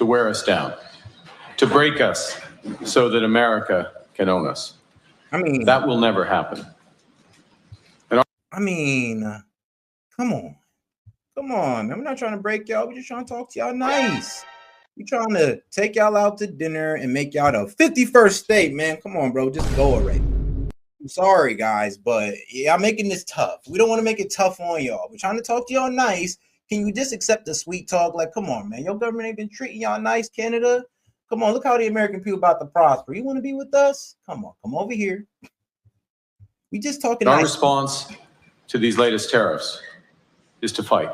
to wear us down, to break us so that America can own us. I mean, that will never happen. Come on. Come on, man. We're not trying to break y'all. We're just trying to talk to y'all nice. We're trying to take y'all out to dinner and make y'all the 51st state, man. Come on, bro. Just go already. I'm sorry, guys, but y'all making this tough. We don't want to make it tough on y'all. We're trying to talk to y'all nice. Can you just accept the sweet talk? Like, come on, man. Your government ain't been treating y'all nice, Canada. Come on, look how the American people about to prosper. You want to be with us? Come on, come over here. We just talking Our nice. response to these latest tariffs is to fight,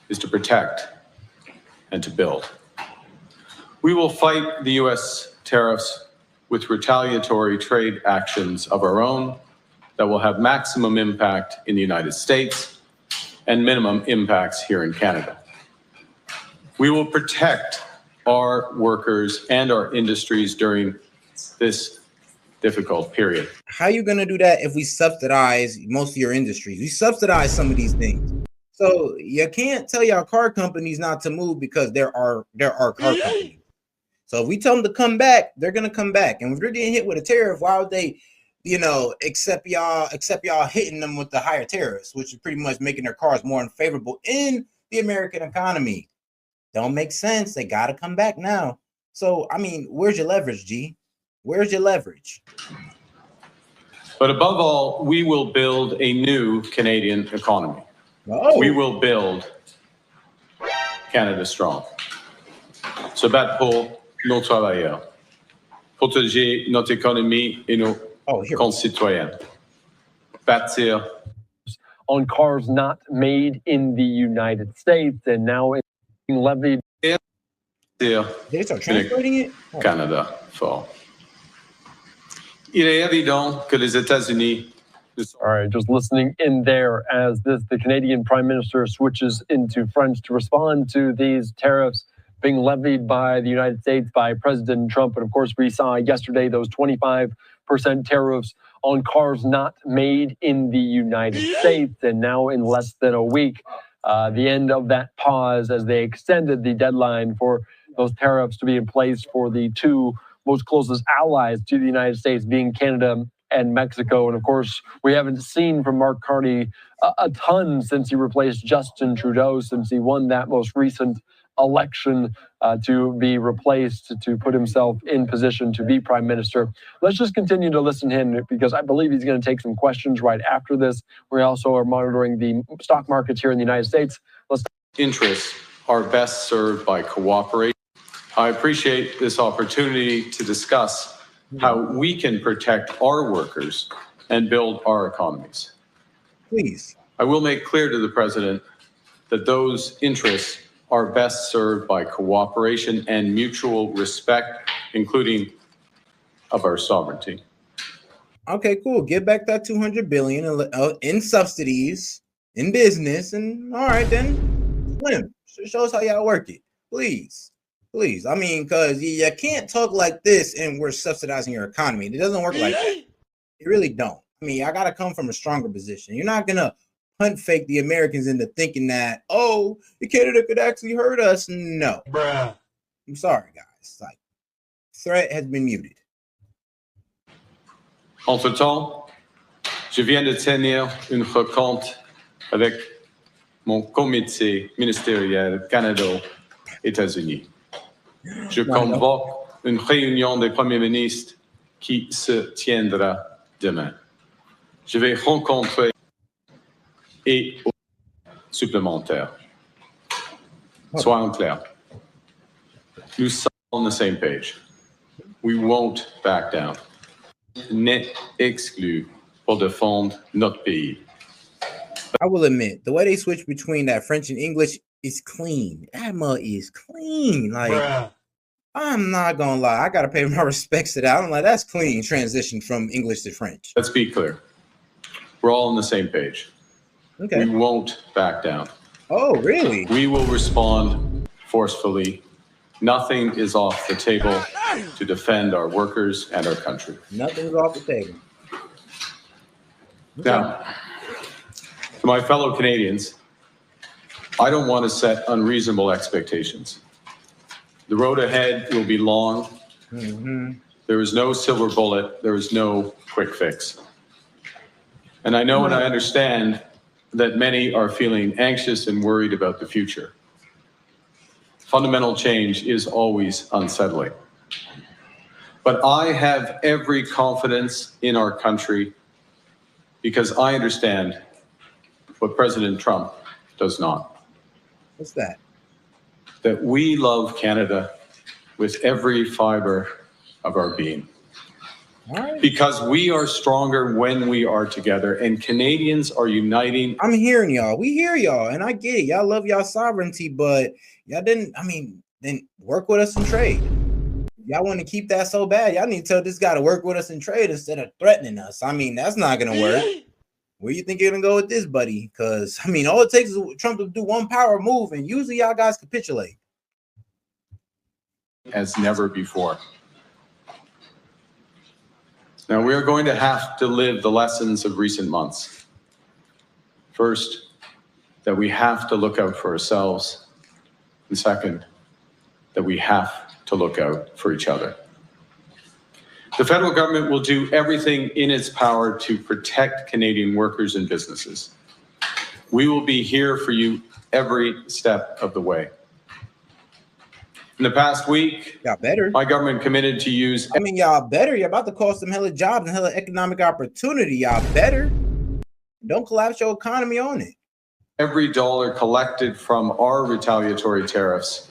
is to protect, and to build. We will fight the U.S. tariffs with retaliatory trade actions of our own that will have maximum impact in the United States and minimum impacts here in Canada. We will protect our workers and our industries during this difficult period. How are you going to do that if we subsidize most of your industries? We subsidize some of these things. So you can't tell your car companies not to move because there are car companies. So if we tell them to come back, they're going to come back. And if they're getting hit with a tariff, why would they, accept y'all hitting them with the higher tariffs, which is pretty much making their cars more unfavorable in the American economy? Don't make sense. They got to come back now. So, where's your leverage, G? Where's your leverage? But above all, we will build a new Canadian economy. Oh. We will build Canada strong. Se battre pour nos travailleurs, protéger notre économie et nos concitoyens. Bâtir. On cars not made in the United States and now being levied. They start translating it? Oh. Canada fort. Il est évident que les États-Unis. All right, just listening in there as the Canadian Prime Minister switches into French to respond to these tariffs being levied by the United States by President Trump. And of course, we saw yesterday those 25% tariffs on cars not made in the United States. And now in less than a week, the end of that pause as they extended the deadline for those tariffs to be in place for the two most closest allies to the United States, being Canada and Mexico. And of course, we haven't seen from Mark Carney a ton since he replaced Justin Trudeau, since he won that most recent election to be replaced, to put himself in position to be prime minister. Let's just continue to listen to him because I believe he's going to take some questions right after this. We also are monitoring the stock markets here in the United States. Interests are best served by cooperation. I appreciate this opportunity to discuss how we can protect our workers and build our economies. Please. I will make clear to the President that those interests are best served by cooperation and mutual respect, including of our sovereignty. Okay, cool. Get back that $200 billion in subsidies, in business, and all right then. Swim. Show us how y'all work it, please. Please. Because you can't talk like this and we're subsidizing your economy. It doesn't work like that. It really don't. I got to come from a stronger position. You're not going to hunt fake the Americans into thinking that, the Canada could actually hurt us. No. Bruh. I'm sorry, guys. Threat has been muted. Entre-temps, je viens de tenir une rencontre avec mon comité ministériel Canada-États-Unis. Je convoque une réunion des premiers ministres qui se tiendra demain. Je vais rencontrer et supplémentaires. Soyons clairs. Nous sommes on the same page. We won't back down. N'est exclu pour défendre notre pays. I will admit, the way they switch between that French and English is clean. That mug is clean. Bruh. I'm not gonna lie. I gotta pay my respects to that. I'm like, that's clean transition from English to French. Let's be clear. We're all on the same page. Okay. We won't back down. Oh, really? We will respond forcefully. Nothing is off the table to defend our workers and our country. Nothing's off the table. Okay. Now, to my fellow Canadians, I don't want to set unreasonable expectations. The road ahead will be long. There is no silver bullet. There is no quick fix. And I know and I understand that many are feeling anxious and worried about the future. Fundamental change is always unsettling. But I have every confidence in our country because I understand what President Trump does not. What's that? That we love Canada with every fiber of our being. All right. Because we are stronger when we are together, and Canadians are uniting. I'm hearing y'all. We hear y'all, and I get it. Y'all love y'all sovereignty, but y'all didn't. Then work with us and trade. Y'all want to keep that so bad. Y'all need to tell this guy to work with us and trade instead of threatening us. That's not gonna work. Where you think you're gonna go with this, buddy? Because all it takes is Trump to do one power move, and usually y'all guys capitulate. As never before. Now, we are going to have to live the lessons of recent months. First, that we have to look out for ourselves. And second, that we have to look out for each other. The federal government will do everything in its power to protect Canadian workers and businesses. We will be here for you every step of the way. In the past week, y'all better. My government committed to use. Y'all better. You're about to cost them hella jobs and hella economic opportunity. Y'all better. Don't collapse your economy on it. Every dollar collected from our retaliatory tariffs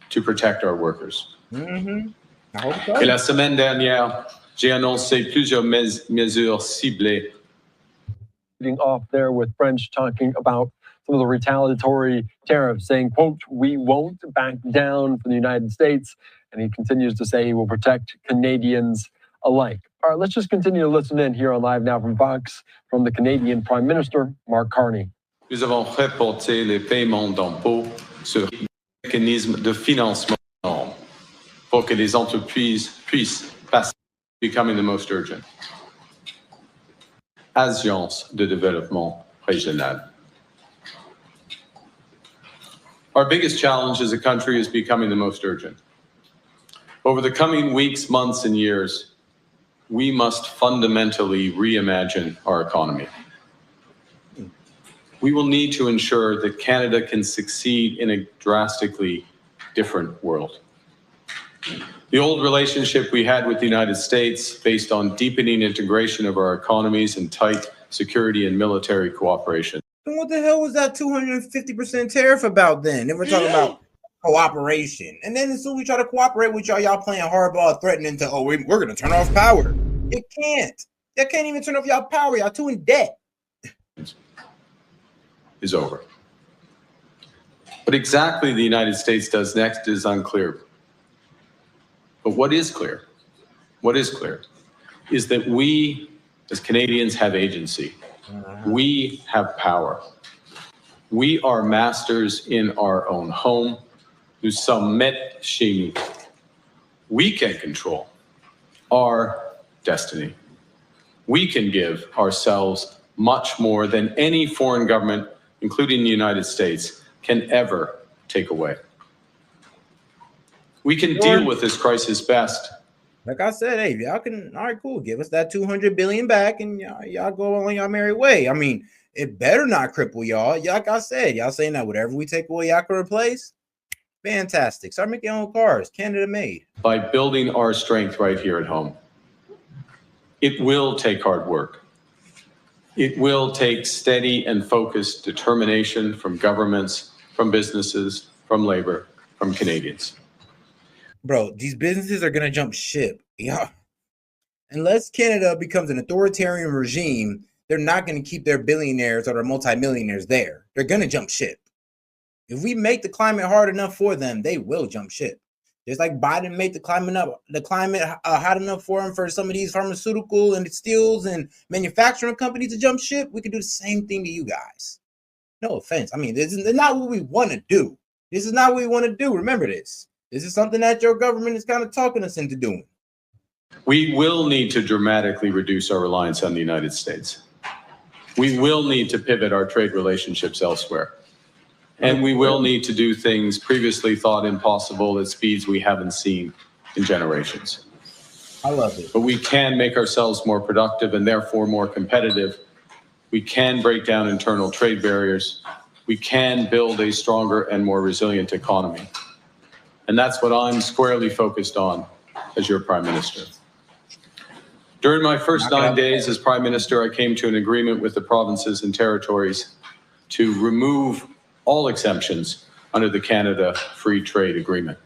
to protect our workers. I hope so. Et la semaine dernière, j'ai annoncé plusieurs mesures ciblées. Off there with French talking about some of the retaliatory tariffs, saying, quote, "We won't back down from the United States." And he continues to say he will protect Canadians alike. All right, let's just continue to listen in here on Live Now from Fox from the Canadian Prime Minister, Mark Carney. Nous avons reporté les paiements d'impôts sur les mécanismes de financement pour que les entreprises puissent passer, becoming the most urgent. Agence de développement régional. Our biggest challenge as a country is becoming the most urgent. Over the coming weeks, months, and years, we must fundamentally reimagine our economy. We will need to ensure that Canada can succeed in a drastically different world. The old relationship we had with the United States, based on deepening integration of our economies and tight security and military cooperation. Then what the hell was that 250% tariff about then? Then we're talking about cooperation. And then as soon as we try to cooperate with y'all, y'all playing hardball, threatening to, we're going to turn off power. You can't. Y'all can't even turn off y'all power. Y'all too in debt. Is over. What exactly the United States does next is unclear. But what is clear is that we as Canadians have agency. We have power. We are masters in our own home. Nous sommes maîtres chez nous. We can control our destiny. We can give ourselves much more than any foreign government, including the United States, can ever take away. We can deal with this crisis best. Like I said, hey, y'all can, all right, cool. Give us that $200 billion back and y'all go on your merry way. It better not cripple y'all. Like I said, y'all saying that whatever we take away, y'all can replace. Fantastic. Start making your own cars, Canada made. By building our strength right here at home. It will take hard work. It will take steady and focused determination from governments, from businesses, from labor, from Canadians. Bro, these businesses are going to jump ship. Yeah. Unless Canada becomes an authoritarian regime, they're not going to keep their billionaires or their multimillionaires there. They're going to jump ship. If we make the climate hard enough for them, they will jump ship. Just like Biden made the climate hot enough for them for some of these pharmaceutical and steels and manufacturing companies to jump ship, we could do the same thing to you guys. No offense. This is not what we want to do. This is not what we want to do. Remember this. This is something that your government is kind of talking us into doing. We will need to dramatically reduce our reliance on the United States. We will need to pivot our trade relationships elsewhere. And we will need to do things previously thought impossible at speeds we haven't seen in generations. I love it. But we can make ourselves more productive and therefore more competitive. We can break down internal trade barriers. We can build a stronger and more resilient economy. And that's what I'm squarely focused on as your Prime Minister. During my first 9 days as Prime Minister, I came to an agreement with the provinces and territories to remove all exemptions under the Canada Free Trade Agreement.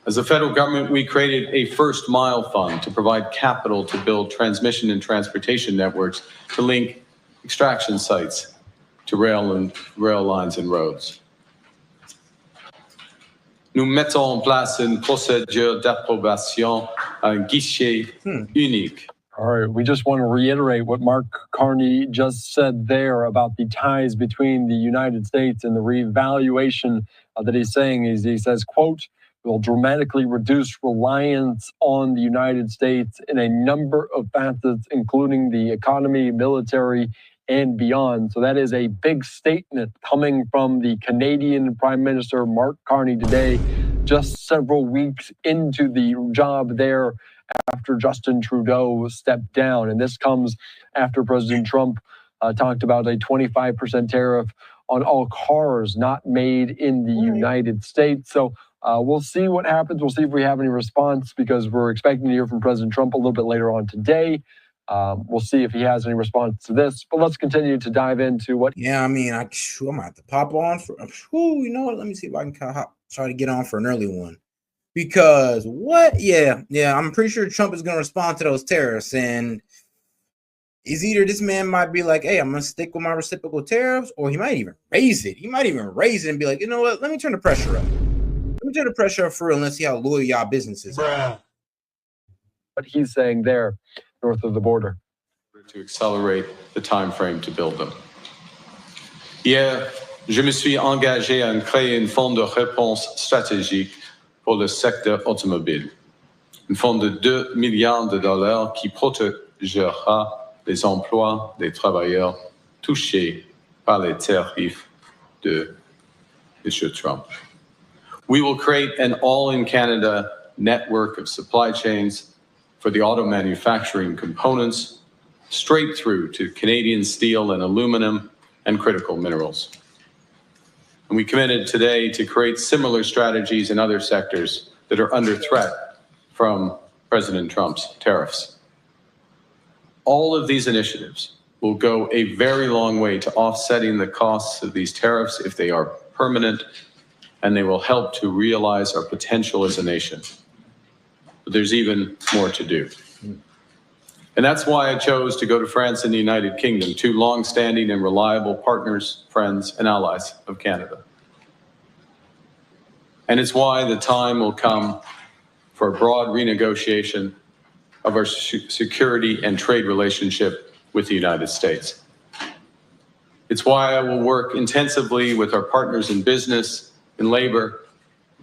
As a federal government, we created a first mile fund to provide capital to build transmission and transportation networks to link extraction sites to rail lines and roads. Nous mettons en place une procédure d'approbation à un guichet unique. All right, we just want to reiterate what Mark Carney just said there about the ties between the United States and the reevaluation that he's saying. He says, quote, will dramatically reduce reliance on the United States in a number of facets, including the economy, military, and beyond. So that is a big statement coming from the Canadian Prime Minister Mark Carney today, just several weeks into the job there after Justin Trudeau stepped down. And this comes after President Trump talked about a 25% tariff on all cars not made in the United States. So we'll see what happens. We'll see if we have any response because we're expecting to hear from President Trump a little bit later on today. We'll see if he has any response to this, but let's continue to dive into what. Yeah, I mean, I'm gonna have to pop on for. You know what? Let me see if I can try to get on for an early one. Because what? Yeah, I'm pretty sure Trump is gonna respond to those tariffs, and is either this man might be like, "Hey, I'm gonna stick with my reciprocal tariffs," or he might even raise it. He might even raise it and be like, "You know what? Let me turn the pressure up. Let me turn the pressure up for real, and let's see how loyal y'all businesses are." What he's saying there, north of the border. To accelerate the time frame to build them. Hier, je me suis engagé à créer un fonds de réponse stratégique pour le secteur automobile. Un fonds de 2 milliards de dollars qui protégera les emplois des travailleurs touchés par les tarifs de M. Trump. We will create an all-in-Canada network of supply chains for the auto manufacturing components, straight through to Canadian steel and aluminum and critical minerals. And we committed today to create similar strategies in other sectors that are under threat from President Trump's tariffs. All of these initiatives will go a very long way to offsetting the costs of these tariffs if they are permanent, and they will help to realize our potential as a nation. But there's even more to do. And that's why I chose to go to France and the United Kingdom, two long-standing and reliable partners, friends, and allies of Canada. And it's why the time will come for a broad renegotiation of our security and trade relationship with the United States. It's why I will work intensively with our partners in business, in labor,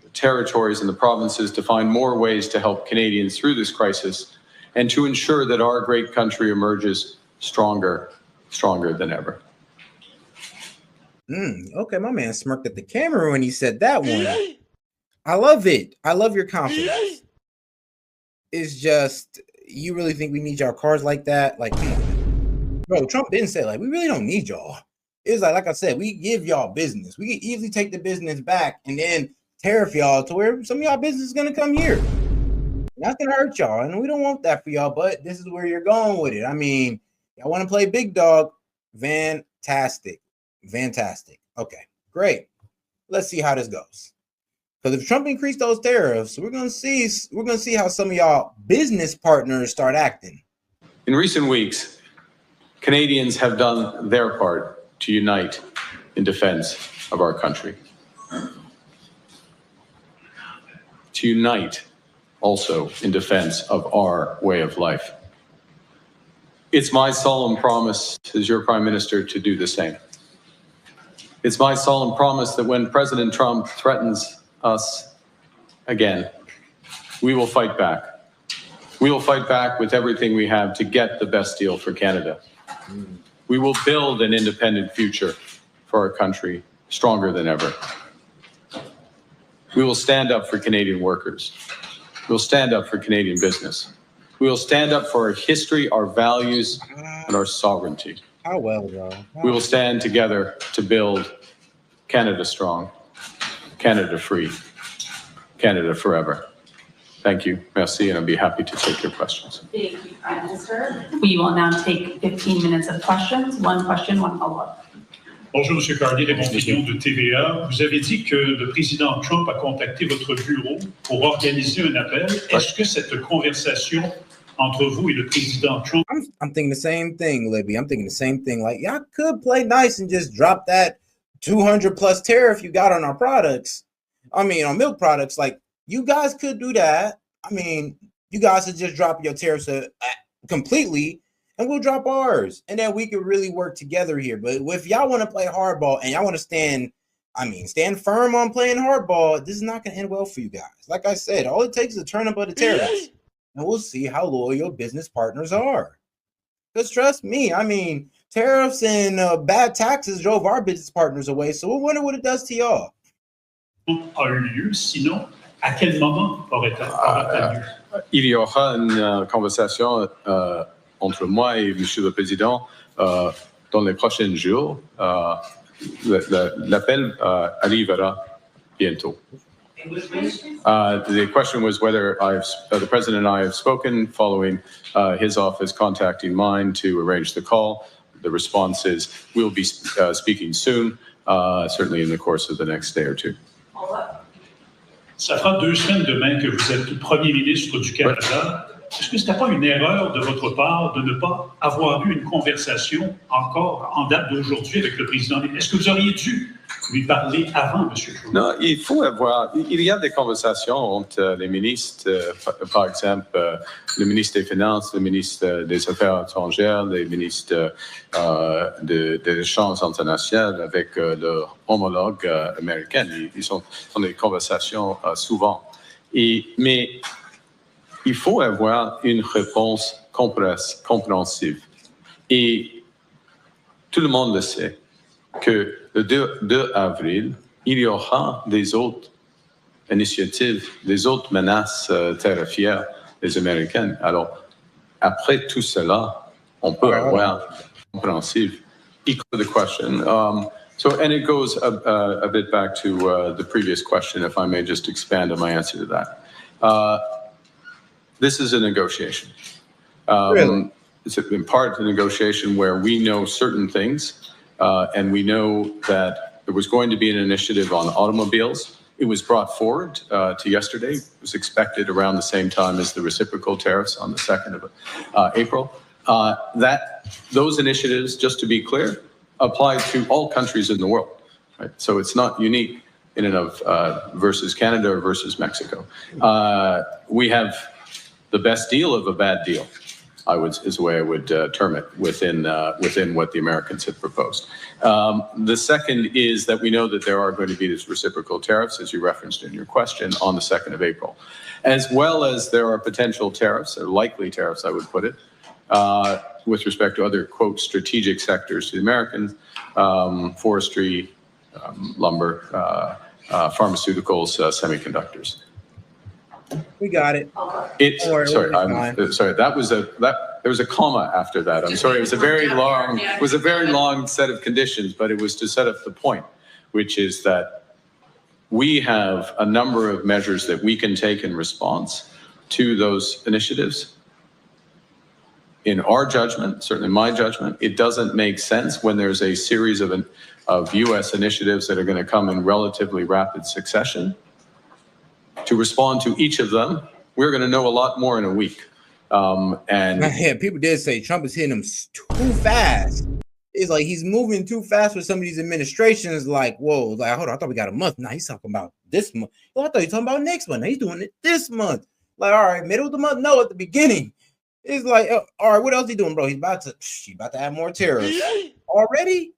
the territories, and the provinces to find more ways to help Canadians through this crisis and to ensure that our great country emerges stronger than ever. Okay, my man smirked at the camera when he said that one. I love it. I love your confidence. It's just, you really think we need y'all cars like that? Like, come on. Bro, Trump didn't say, like, we really don't need y'all. It's like I said, we give y'all business. We can easily take the business back and then tariff y'all to where some of y'all business is going to come here. That's gonna hurt y'all, and we don't want that for y'all, but this is where you're going with it. I mean, y'all want to play big dog. Fantastic. Okay, great. Let's see how this goes. Because if Trump increased those tariffs, we're gonna see how some of y'all business partners start acting. In recent weeks, Canadians have done their part to unite in defense of our country. To unite also in defense of our way of life. It's my solemn promise as your Prime Minister to do the same. It's my solemn promise that when President Trump threatens us again, we will fight back. We will fight back with everything we have to get the best deal for Canada. We will build an independent future for our country stronger than ever. We will stand up for Canadian workers. We will stand up for Canadian business. We will stand up for our history, our values, and our sovereignty. How well, bro? We will stand together to build Canada strong, Canada free, Canada forever. Thank you. Merci, and I'll be happy to take your questions. Thank you, Prime Minister. We will now take 15 minutes of questions. One question, one follow-up. Bonjour, M. Carney, Raymond Fillon de TVA. Vous avez dit que le président Trump a contacté votre bureau pour organiser un appel. Est-ce que cette conversation entre vous et le président Trump... I'm thinking the same thing, Libby. I'm thinking the same thing. Like, y'all could play nice and just drop that 200 plus tariff you got on our products. I mean, on milk products, like, you guys could do that. I mean, you guys could just drop your tariffs completely, and we'll drop ours, and then we could really work together here. But if y'all want to play hardball and y'all want to stand firm on playing hardball, this is not going to end well for you guys. Like I said, all it takes is a turn up of the tariffs, and we'll see how loyal your business partners are. Because trust me, I mean, tariffs and bad taxes drove our business partners away, so we'll wonder what it does to y'all. a eu lieu, sinon, à quel moment aura-t-elle lieu? Il y aura une conversation entre moi et Monsieur le Président dans les prochains jours. L'appel arrivera bientôt. The question was whether the President and I have spoken following his office contacting mine to arrange the call. The response is we'll be speaking soon, certainly in the course of the next day or two. Ça fera 2 semaines demain que vous êtes Premier ministre du Canada. Est-ce que ce n'était pas une erreur de votre part de ne pas avoir eu une conversation encore en date d'aujourd'hui avec le président? Est-ce que vous auriez dû lui parler avant, M. Trudeau? Non, il y a des conversations entre les ministres, par exemple, le ministre des Finances, le ministre des Affaires étrangères, les ministres des échanges internationaux avec leurs homologues américains. Ils sont dans des conversations souvent. Mais il faut avoir une réponse compréhensive. Et tout le monde le sait que le 2 avril, il y aura des autres initiatives, des autres menaces tarifaires des Américains. Alors, après tout cela, on peut avoir compréhensive. Equal the question. And it goes a bit back to the previous question, if I may just expand on my answer to that. This is a negotiation. Really? It's in part a negotiation where we know certain things, and we know that there was going to be an initiative on automobiles. It was brought forward to yesterday. It was expected around the same time as the reciprocal tariffs on the 2nd of April. Those initiatives, just to be clear, apply to all countries in the world. Right? So it's not unique in and of versus Canada or versus Mexico. We have the best deal of a bad deal, is the way I would term it within what the Americans have proposed. The second is that we know that there are going to be these reciprocal tariffs, as you referenced in your question, on the 2nd of April, as well as there are potential tariffs, or likely tariffs, I would put it, with respect to other, quote, strategic sectors to the Americans, forestry, lumber, pharmaceuticals, semiconductors. We got it. Sorry. There was a comma after that. I'm sorry. It was a very long set of conditions, but it was to set up the point, which is that we have a number of measures that we can take in response to those initiatives. In our judgment, certainly my judgment, it doesn't make sense when there's a series of U.S. initiatives that are going to come in relatively rapid succession. To respond to each of them, we're going to know a lot more in a week. And people did say Trump is hitting them too fast. It's like he's moving too fast for some of these administrations. Like, whoa, like, hold on, I thought we got a month. Now he's talking about this month. Oh, I thought he was talking about next month. Now he's doing it this month. Like, all right, middle of the month, no, at the beginning. It's like, all right, what else he doing, bro? He's about to add more tariffs already.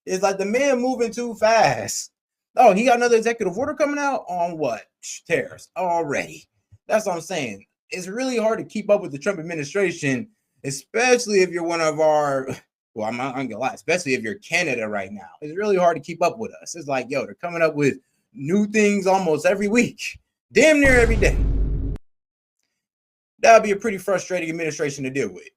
It's like the man moving too fast. Oh, he got another executive order coming out on what? Tariffs already. That's what I'm saying. It's really hard to keep up with the Trump administration, especially if you're one of our Well, I'm not gonna lie, especially if you're Canada right now. It's really hard to keep up with us. It's like, yo, they're coming up with new things almost every week, damn near every day. That would be a pretty frustrating administration to deal with.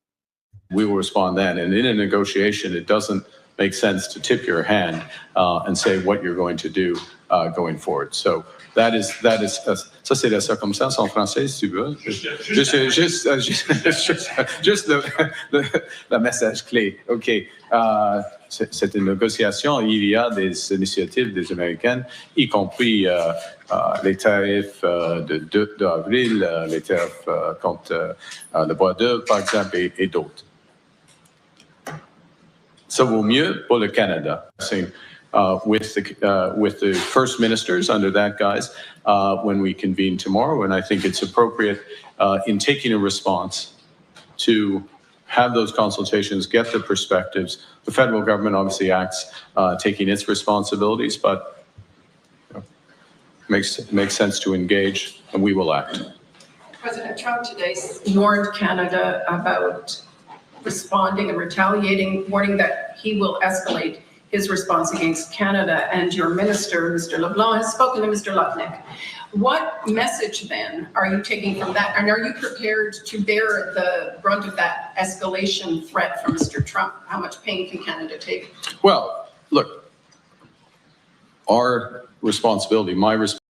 We will respond then. And in a negotiation, it doesn't make sense to tip your hand and say what you're going to do going forward. So that is ça c'est la circonstance en français, si tu veux. Juste le message clé. OK. C'est une négociation. Il y a des initiatives des Américaines, y compris les tarifs d'avril, les tarifs contre le bois d'œuvre, par exemple, et d'autres. Ça vaut mieux pour le Canada. With the first ministers under that guise when we convene tomorrow, and I think it's appropriate in taking a response to have those consultations, get the perspectives. The federal government obviously acts taking its responsibilities, but makes sense to engage, and we will act. President Trump today warned Canada about responding and retaliating, warning that he will escalate his response against Canada, and your minister, Mr. LeBlanc, has spoken to Mr. Lutnick. What message then are you taking from that? And are you prepared to bear the brunt of that escalation threat from Mr. Trump? How much pain can Canada take? Well, look, our responsibility, my responsibility,